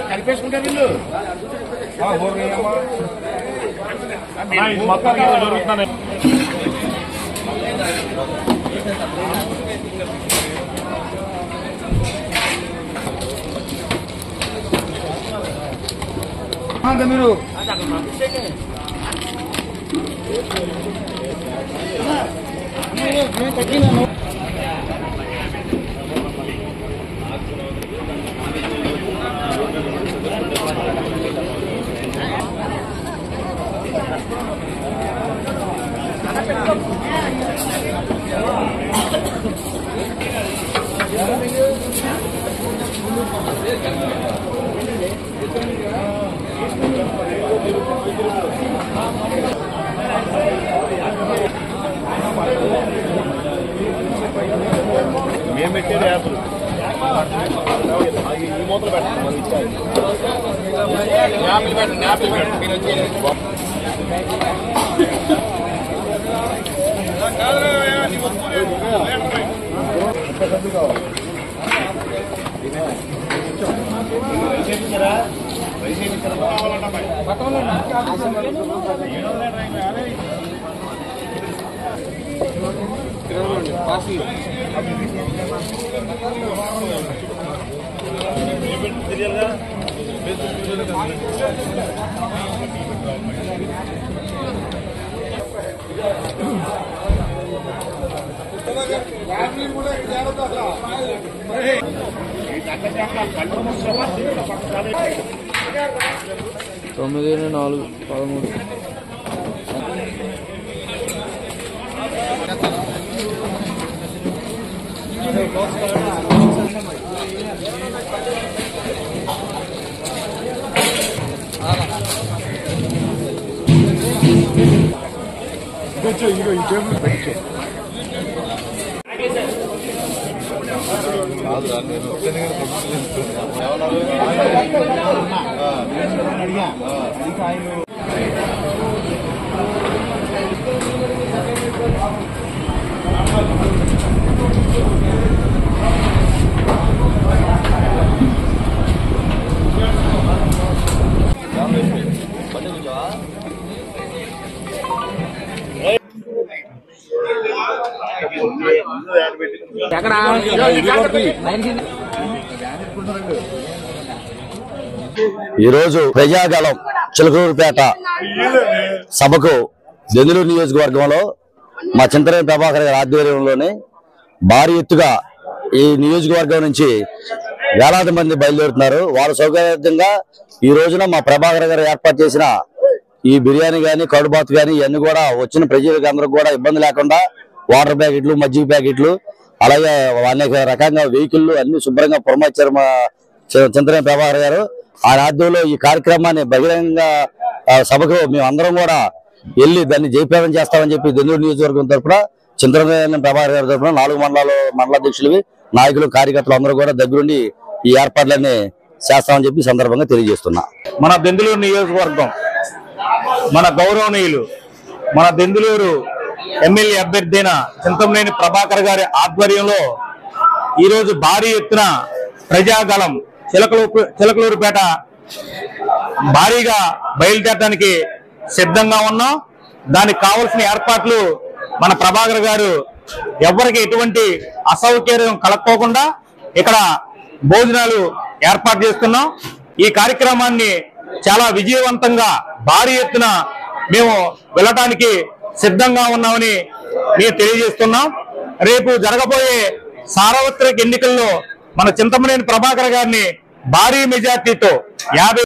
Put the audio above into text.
కలిపేసుకుంటారు వీళ్ళు మొత్తం జరుగుతున్నాయి. మీరు మేము పెట్టేది యాప్లు ఈ మూతలు పెట్టండి మనం ఇచ్చారు యాప్లు పెట్టండి యాప్లు పెట్టండి మీరు వచ్చేది తొమ్మిది 4 13 ఈరోజు ప్రజాగళం చిలకలూరుపేట సభకు దెందులూరు నియోజకవర్గంలో మా చింతరేని ప్రభాకర్ గారి ఆధ్వర్యంలోనే భారీ ఎత్తుగా ఈ నియోజకవర్గం నుంచి వేలాది మంది బయలుదేరుతున్నారు. వాళ్ళ సౌకర్యంగా ఈ రోజున మా ప్రభాకర్ గారు ఏర్పాటు చేసిన ఈ బిర్యానీ గానీ కడుబాత్ గానీ ఇవన్నీ కూడా వచ్చిన ప్రజలకు అందరికి కూడా ఇబ్బంది లేకుండా వాటర్ ప్యాకెట్లు మజ్జిగ ప్యాకెట్లు అలాగే అనేక రకంగా వెహికల్లు అన్ని శుభ్రంగా పురమార్చారు మా చింతరేని ప్రభాకర్ గారు. ఆ రాజ్యంలో ఈ కార్యక్రమాన్ని బహిరంగ సభకు మేము అందరం కూడా వెళ్ళి దాన్ని జయప్రదం చేస్తామని చెప్పి దెందులూరు నియోజకవర్గం తరఫున చింతరేని ప్రభాకర్ గారి తరఫున 4 మండలాధ్యక్షులు నాయకులు కార్యకర్తలు అందరూ కూడా దగ్గరుండి ఈ ఏర్పాట్లన్నీ చేస్తామని చెప్పి సందర్భంగా తెలియజేస్తున్నా. మన దెందులూరు నియోజకవర్గం మన గౌరవనీయులు మన దెందులూరు ఎమ్మెల్యే అభ్యర్థి అయిన చింతమనేని ప్రభాకర్ గారి ఆధ్వర్యంలో ఈరోజు భారీ ఎత్తున ప్రజాగళం చిలకలూరుపేట భారీగా బయలుదేరడానికి సిద్ధంగా ఉన్నాం. దానికి కావాల్సిన ఏర్పాట్లు మన ప్రభాకర్ గారు ఎవరికి ఎటువంటి అసౌకర్యం కలక్కోకుండా ఇక్కడ భోజనాలు ఏర్పాటు చేస్తున్నాం. ఈ కార్యక్రమాన్ని చాలా విజయవంతంగా భారీ ఎత్తున మేము వెళ్ళటానికి సిద్ధంగా ఉన్నామని మేము తెలియజేస్తున్నాం. రేపు జరగబోయే సార్వత్రిక ఎన్నికల్లో మన చింతమనేని ప్రభాకర్ గారిని భారీ మెజార్టీతో 50